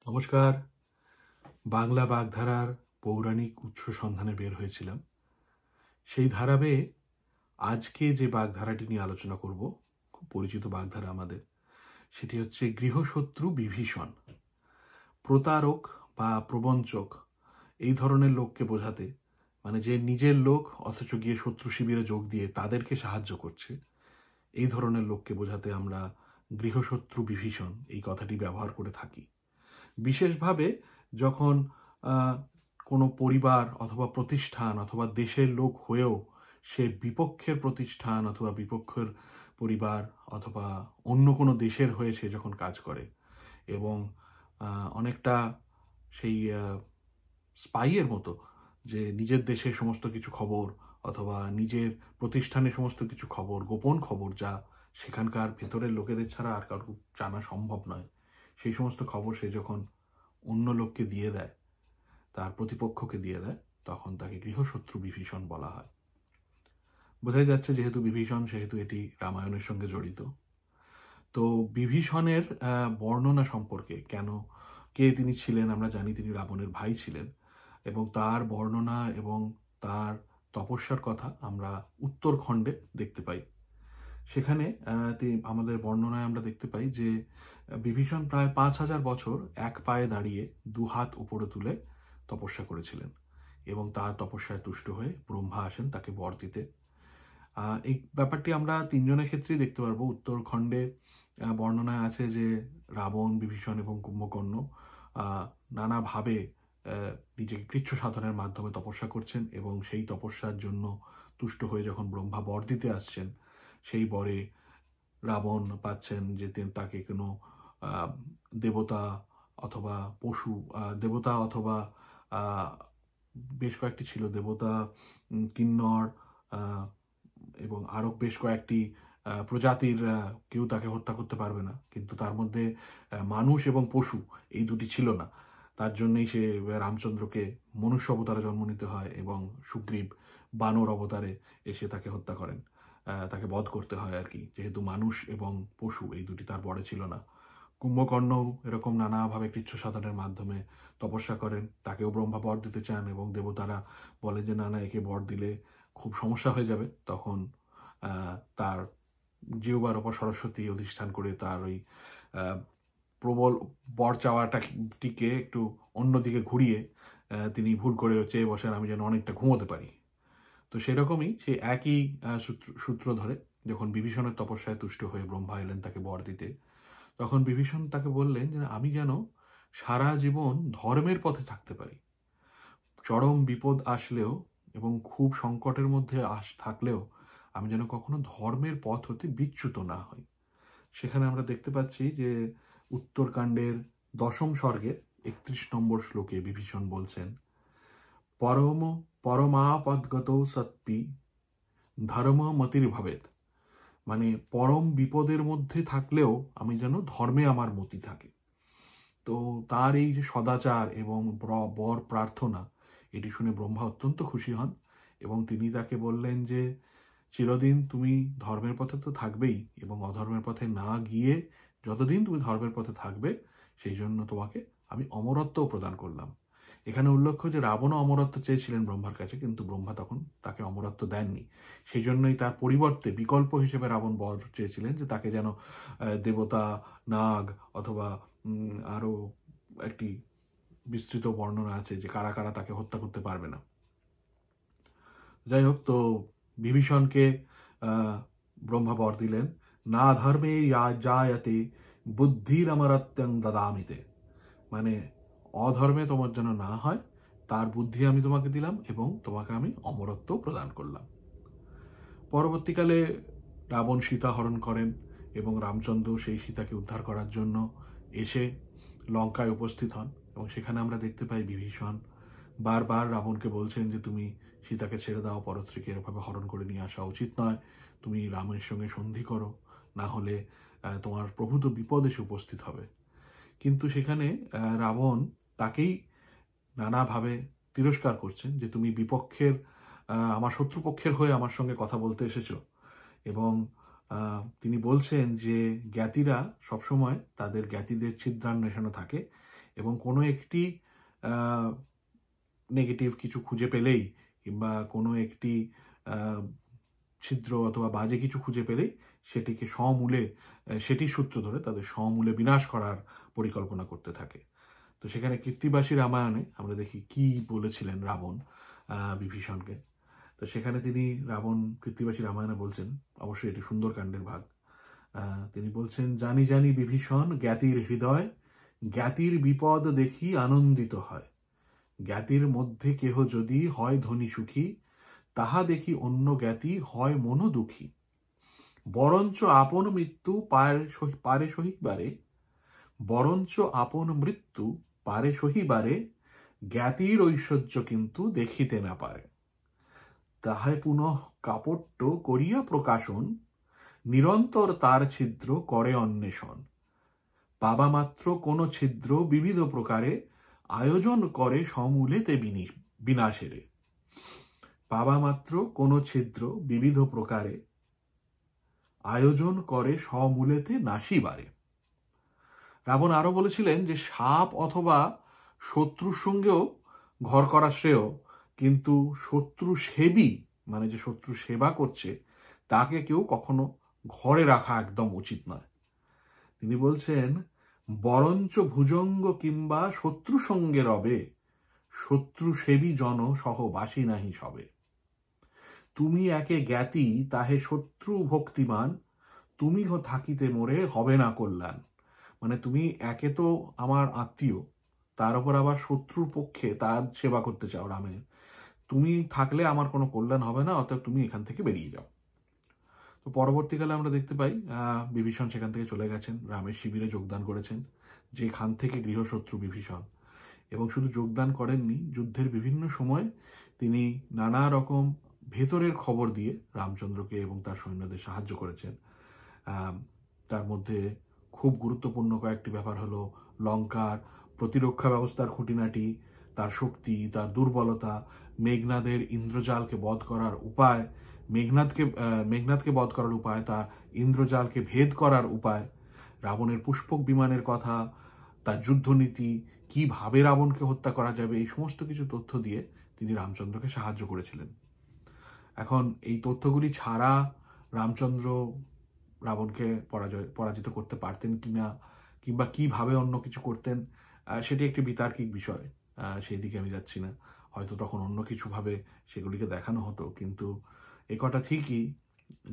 নমস্কার। বাংলা বাগধারার পৌরাণিক উৎস সন্ধানে বের হয়েছিলাম। সেই ধারা বেয়ে আজকে যে বাগধারাটি নিয়ে আলোচনা করব, খুব পরিচিত বাগধারা আমাদের, সেটি হচ্ছে গৃহশত্রু বিভীষণ। প্রতারক বা প্রবঞ্চক এই ধরনের লোককে বোঝাতে, মানে যে নিজের লোক অথচ গিয়ে শত্রু শিবিরে যোগ দিয়ে তাদেরকে সাহায্য করছে, এই ধরনের লোককে বোঝাতে আমরা গৃহশত্রু বিভীষণ এই কথাটি ব্যবহার করে থাকি। বিশেষভাবে যখন কোনো পরিবার অথবা প্রতিষ্ঠান অথবা দেশের লোক হয়েও সে বিপক্ষের প্রতিষ্ঠান অথবা বিপক্ষের পরিবার অথবা অন্য কোনো দেশের হয়ে সে যখন কাজ করে এবং অনেকটা সেই স্পাইয়ের মতো, যে নিজের দেশের সমস্ত কিছু খবর অথবা নিজের প্রতিষ্ঠানের সমস্ত কিছু খবর, গোপন খবর যা সেখানকার ভেতরের লোকেদের ছাড়া আর কারো জানা সম্ভব নয়, সেই সমস্ত খবর সে যখন অন্য লোককে দিয়ে দেয়, তার প্রতিপক্ষকে দিয়ে দেয়, তখন তাকে গৃহশত্রু বিভীষণ বলা হয়। বোঝাই যাচ্ছে যেহেতু বিভীষণ, সেহেতু এটি রামায়ণের সঙ্গে জড়িত। তো বিভীষণের বর্ণনা সম্পর্কে, কেন, কে তিনি ছিলেন, আমরা জানি তিনি রাবণের ভাই ছিলেন, এবং তার বর্ণনা এবং তার তপস্যার কথা আমরা উত্তরখণ্ডে দেখতে পাই। সেখানে আমাদের বর্ণনায় আমরা দেখতে পাই যে বিভীষণ প্রায় 5,000 বছর এক পায়ে দাঁড়িয়ে দুহাত উপরে তুলে তপস্যা করেছিলেন এবং তার তপস্যায় তুষ্ট হয়ে ব্রহ্মা আসেন তাকে বর দিতে। এই ব্যাপারটি আমরা তিনজনের ক্ষেত্রেই দেখতে পারবো। উত্তরখণ্ডে বর্ণনায় আছে যে রাবণ, বিভীষণ এবং কুম্ভকর্ণ নানাভাবে নিজেকে কৃচ্ছ সাধনের মাধ্যমে তপস্যা করছেন এবং সেই তপস্যার জন্য তুষ্ট হয়ে যখন ব্রহ্মা বর দিতে আসছেন, সেই বরে রাবণ পাচ্ছেন যে তাকে কোনো দেবতা অথবা পশু, দেবতা অথবা বেশ কয়েকটি ছিল দেবতা, কিন্নর এবং আরও বেশ কয়েকটি প্রজাতির কেউ তাকে হত্যা করতে পারবে না, কিন্তু তার মধ্যে মানুষ এবং পশু এই দুটি ছিল না। তার জন্যই সে রামচন্দ্রকে মনুষ্য অবতারে জন্ম নিতে হয় এবং সুগ্রীব বানর অবতারে এসে তাকে হত্যা করেন, তাকে বধ করতে হয় আর কি, যেহেতু মানুষ এবং পশু এই দুটি তার বরে ছিল না। কুম্ভকর্ণ এরকম নানাভাবে কৃচ্ছ সাধনের মাধ্যমে তপস্যা করেন, তাকেও ব্রহ্মা বর দিতে চান এবং দেবতারা বলেন যে না না, একে বর দিলে খুব সমস্যা হয়ে যাবে। তখন তার জিহ্বার ওপর সরস্বতী অধিষ্ঠান করে তার ওই প্রবল বর চাওয়াটাকে একটু অন্যদিকে ঘুরিয়ে তিনি ভুল করে চেয়ে বসেন আমি যেন অনেকটা ঘুমোতে পারি। তো সেরকমই সেই একই সূত্র ধরে যখন বিভীষণের তপস্যায় তুষ্ট হয়ে ব্রহ্মা এলেন তাকে বর দিতে, তখন বিভীষণ তাকে বললেন যে আমি যেন সারা জীবন ধর্মের পথে থাকতে পারি, চরম বিপদ আসলেও এবং খুব সংকটের মধ্যে থাকলেও আমি যেন কখনো ধর্মের পথ হতে বিচ্যুত না হই। সেখানে আমরা দেখতে পাচ্ছি যে উত্তরকাণ্ডের 10ম সর্গের 31 নম্বর শ্লোকে বিভীষণ বলছেন, পরমাপদগত সৎপি ধর্ম মতির ভবেত, মানে পরম বিপদের মধ্যে থাকলেও আমি যেন ধর্মে আমার মতি থাকে। তো তার এই যে সদাচার এবং বর প্রার্থনা, এটি শুনে ব্রহ্মা অত্যন্ত খুশি হন এবং তিনি তাকে বললেন যে চিরদিন তুমি ধর্মের পথে তো থাকবেই এবং অধর্মের পথে না গিয়ে যতদিন তুমি ধর্মের পথে থাকবে সেই জন্য তোমাকে আমি অমরত্বও প্রদান করলাম। এখানে উল্লেখ্য যে রাবণও অমরত্ব চেয়েছিলেন ব্রহ্মার কাছে, কিন্তু ব্রহ্মা তখন তাকে অমরত্ব দেননি। সেই জন্যই তার পরিবর্তে বিকল্প হিসেবে রাবণ বর চেয়েছিলেন যে তাকে যেন দেবতা, নাগ অথবা আরও একটি বিস্তৃত বর্ণনা আছে যে কারা কারা তাকে হত্যা করতে পারবে না। যাই হোক, তো বিভীষণকে ব্রহ্মা বর দিলেন, না ধর্মে জায়তে বুদ্ধির অমরত্বং দদামিতে, মানে অধর্মে তোমার যেন না হয় তার বুদ্ধি আমি তোমাকে দিলাম এবং তোমাকে আমি অমরত্ব প্রদান করলাম। পরবর্তীকালে রাবণ সীতা হরণ করেন এবং রামচন্দ্র সেই সীতাকে উদ্ধার করার জন্য এসে লঙ্কায় উপস্থিত হন এবং সেখানে আমরা দেখতে পাই বিভীষণ বারবার রাবণকে বলছেন যে তুমি সীতাকে ছেড়ে দাও, পরস্ত্রীকে এরভাবে হরণ করে নিয়ে আসা উচিত নয়, তুমি রামের সঙ্গে সন্ধি করো, না হলে তোমার প্রভূত বিপদ এসে উপস্থিত হবে। কিন্তু সেখানে রাবণ তাকেই নানাভাবে তিরস্কার করছেন যে তুমি বিপক্ষের, আমার শত্রুপক্ষের হয়ে আমার সঙ্গে কথা বলতে এসেছো, এবং তিনি বলছেন যে জ্ঞাতিরা সবসময় তাদের জ্ঞাতিদের ছিদ্রান্বেষণে থাকে এবং কোনো একটি নেগেটিভ কিছু খুঁজে পেলেই কিংবা কোনো একটি ছিদ্র অথবা বাজে কিছু খুঁজে পেলেই সেটিকে সমূলে সেটির সূত্র ধরে তাদের সমূলে বিনাশ করার পরিকল্পনা করতে থাকে। তো সেখানে কৃত্তিবাসী রামায়ণে আমরা দেখি কি বলেছিলেন রাবণ বিভীষণকে। তো সেখানে তিনি রাবণ কৃত্তিবাসী রামায়ণে বলছেন, অবশ্যই এটি সুন্দরকাণ্ডের ভাগ, তিনি বলছেন, জানি জানি বিভীষণ জ্ঞাতির হৃদয়, জ্ঞাতির বিপদ দেখি আনন্দিত হয়। জ্ঞাতির মধ্যে কেহ যদি হয় ধনী সুখী, তাহা দেখি অন্য জ্ঞাতি হয় মন দুঃখী। বরঞ্চ আপন মৃত্যু পারে সহিবারে, বরঞ্চ আপন মৃত্যু পারে সহিবারে, জ্ঞাতির ঐশ্বর্য কিন্তু দেখিতে না পারে। তাহায় পুনঃ কাপট্য করিয়া প্রকাশন, নিরন্তর তার ছিদ্র করে অন্বেষণ। পাবা মাত্র কোন ছিদ্র বিবিধ প্রকারে, আয়োজন করে সমূলেতে বিনাশেরে। পাবা মাত্র কোন ছিদ্র বিবিধ প্রকারে, আয়োজন করে সমূলেতে নাশিবারে। রাবণ আরো বলেছিলেন যে সাপ অথবা শত্রুর সঙ্গেও ঘর করা শ্রেয়, কিন্তু শত্রু সেবী মানে যে শত্রু সেবা করছে তাকে কেউ কখনো ঘরে রাখা একদম উচিত নয়। তিনি বলছেন, বরঞ্চ ভুজঙ্গ কিংবা শত্রু সঙ্গে রবে, শত্রু সেবী জন সহবাসী নাহি সবে। তুমি একে জ্ঞাতি তাহে শত্রু ভক্তিমান, তুমি থাকিতে মোরে হবে না কল্যাণ। মানে তুমি একে তো আমার আত্মীয়, তার উপর আবার শত্রুর পক্ষে তার সেবা করতে চাও রামের, তুমি থাকলে আমার কোনো কল্যাণ হবে না, অতএব তুমি এখান থেকে বেরিয়ে যাও। তো পরবর্তীকালে আমরা দেখতে পাই বিভীষণ সেখান থেকে চলে গেছেন, রামের শিবিরে যোগদান করেছেন, যেখান থেকে গৃহশত্রু বিভীষণ। এবং শুধু যোগদান করেননি, যুদ্ধের বিভিন্ন সময় তিনি নানা রকম ভেতরের খবর দিয়ে রামচন্দ্রকে এবং তার সৈন্যদের সাহায্য করেছেন। তার মধ্যে খুব গুরুত্বপূর্ণ কয়েকটি ব্যাপার হলো লঙ্কার প্রতিরক্ষা ব্যবস্থার খুঁটিনাটি, তার শক্তি, তার দুর্বলতা, মেঘনাদের ইন্দ্রজালকে বধ করার উপায়, মেঘনাদকে বধ করার উপায়, তার ইন্দ্রজালকে ভেদ করার উপায়, রাবণের পুষ্পক বিমানের কথা, তার যুদ্ধনীতি, কিভাবে রাবণকে হত্যা করা যাবে, এই সমস্ত কিছু তথ্য দিয়ে তিনি রামচন্দ্রকে সাহায্য করেছিলেন। এখন এই তথ্যগুলি ছাড়া রামচন্দ্র রাবণকে পরাজিত করতে পারতেন কিনা, কিংবা কিভাবে অন্য কিছু করতেন, সেটি একটি বিতার্কিক বিষয়, সেই দিকে আমি যাচ্ছি না। হয়তো তখন অন্য কিছুভাবে সেগুলিকে দেখানো হতো, কিন্তু একটা ঠিকই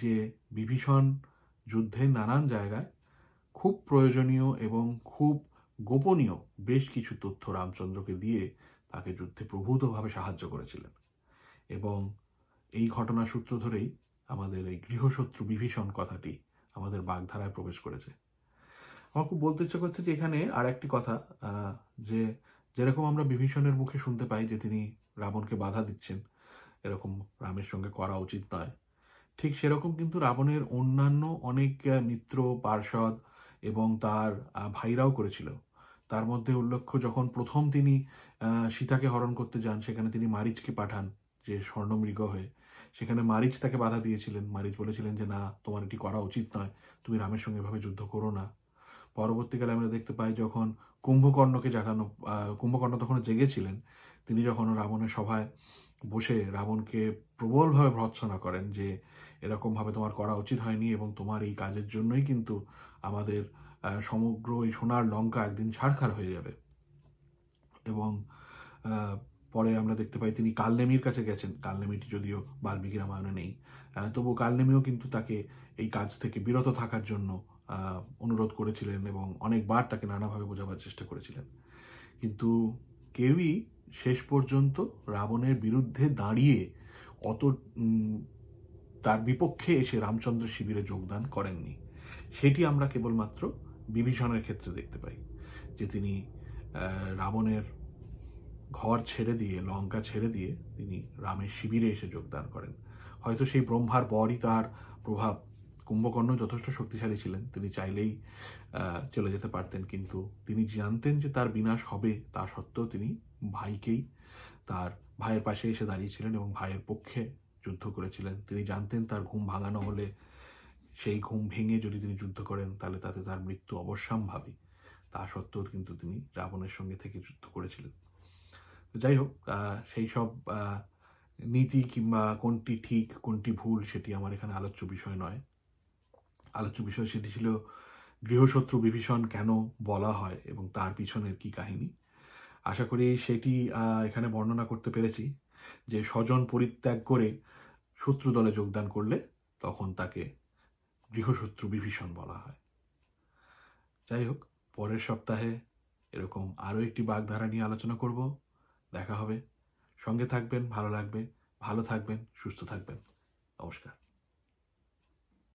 যে বিভীষণ যুদ্ধের নানান জায়গায় খুব প্রয়োজনীয় এবং খুব গোপনীয় বেশ কিছু তথ্য রামচন্দ্রকে দিয়ে তাকে যুদ্ধে প্রভূতভাবে সাহায্য করেছিলেন। এবং এই ঘটনার সূত্র ধরেই আমাদের এই গৃহশত্রু বিভীষণ কথাটি আমাদের বাগধারায় প্রবেশ করেছে। আমার খুব বলতে ইচ্ছা করছে যে এখানে আর একটি কথা, যে যেরকম আমরা বিভীষণের মুখে শুনতে পাই যে তিনি রাবণকে বাধা দিচ্ছেন, এরকম রামের সঙ্গে করা উচিত নয়, ঠিক সেরকম কিন্তু রাবণের অন্যান্য অনেক মিত্র, পার্ষদ এবং তার ভাইরাও করেছিল। তার মধ্যে উল্লেখ্য, যখন প্রথম তিনি সীতাকে হরণ করতে যান, সেখানে তিনি মারিচকে পাঠান যে স্বর্ণমৃগ হয়ে, সেখানে মারিচ তাকে বাধা দিয়েছিলেন। মারিচ বলেছিলেন যে না, তোমার এটি করা উচিত নয়, তুমি রামের সঙ্গে এভাবে যুদ্ধ করো না। পরবর্তীকালে আমরা দেখতে পাই যখন কুম্ভকর্ণ তখন জেগেছিলেন, তিনি যখন রাবণের সভায় বসে রাবণকে প্রবলভাবে ভর্ৎসনা করেন যে এরকমভাবে তোমার করা উচিত হয়নি এবং তোমার এই কাজের জন্যই কিন্তু আমাদের সমগ্র এই সোনার লঙ্কা একদিন ছাড়খাড় হয়ে যাবে। এবং পরে আমরা দেখতে পাই তিনি কালনেমির কাছে গেছেন। কালনেমিটি যদিও বাল্মীকি রামায়ণে নেই, তবু কালনেমিও কিন্তু তাকে এই কাজ থেকে বিরত থাকার জন্য অনুরোধ করেছিলেন এবং অনেকবার তাকে নানাভাবে বোঝাবার চেষ্টা করেছিলেন। কিন্তু কেউই শেষ পর্যন্ত রাবণের বিরুদ্ধে দাঁড়িয়ে তার বিপক্ষে এসে রামচন্দ্র শিবিরে যোগদান করেননি। সেটি আমরা কেবলমাত্র বিভীষণের ক্ষেত্রে দেখতে পাই, যে তিনি রাবণের ঘর ছেড়ে দিয়ে, লঙ্কা ছেড়ে দিয়ে তিনি রামের শিবিরে এসে যোগদান করেন। হয়তো সেই ব্রহ্মার পরই তার প্রভাব। কুম্ভকর্ণ যথেষ্ট শক্তিশালী ছিলেন, তিনি চাইলেই চলে যেতে পারতেন, কিন্তু তিনি জানতেন যে তার বিনাশ হবে, তা সত্ত্বেও তিনি তার ভাইয়ের পাশে এসে দাঁড়িয়েছিলেন এবং ভাইয়ের পক্ষে যুদ্ধ করেছিলেন। তিনি জানতেন তার ঘুম ভাঙানো হলে, সেই ঘুম ভেঙে যদি তিনি যুদ্ধ করেন, তাহলে তাতে তার মৃত্যু অবশ্যম্ভাবী। তা সত্ত্বেও কিন্তু তিনি রাবণের সঙ্গে থেকে যুদ্ধ করেছিলেন। তো যাই হোক, সেই সব নীতি কিংবা কোনটি ঠিক কোনটি ভুল সেটি আমার এখানে আলোচ্য বিষয় নয়। আলোচ্য বিষয় সেটি ছিল গৃহশত্রু বিভীষণ কেন বলা হয় এবং তার পিছনের কি কাহিনী। আশা করি সেটি এখানে বর্ণনা করতে পেরেছি, যে স্বজন পরিত্যাগ করে শত্রু দলে যোগদান করলে তখন তাকে গৃহশত্রু বিভীষণ বলা হয়। যাই হোক, পরের সপ্তাহে এরকম আরও একটি বাগধারা নিয়ে আলোচনা করব। দেখা হবে। সঙ্গে থাকবেন, ভালো লাগবে। ভালো থাকবেন, সুস্থ থাকবেন। নমস্কার।